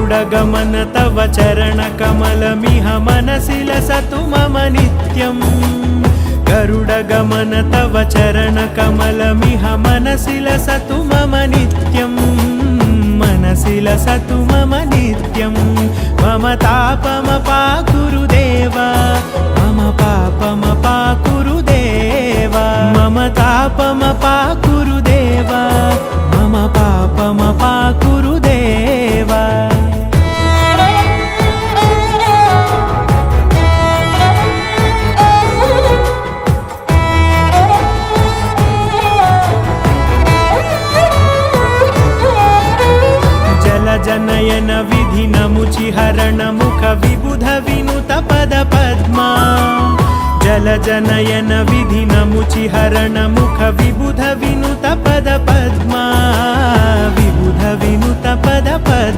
गरुडगमन तव चरणकमलमिह मनसि लसतु मम नित्यम् गरुडगमन तव चरणकमलमिह मनसि लसतु मम नित्यम् मनसि लसतु मम नित्यम् मम तापमपाकुरुदेव मम पापमपाकुरुदेव मम तापमपाकुरुदेव मम पापमपाकुरुदेव जनयन विधिनमुचिहरण मुख विबुध विनुत पद पद्मा जलजनयन विधिनमुचिहरण मुख विबुध विनुत पद पद्मा विबुध विनुत पद पद्मा।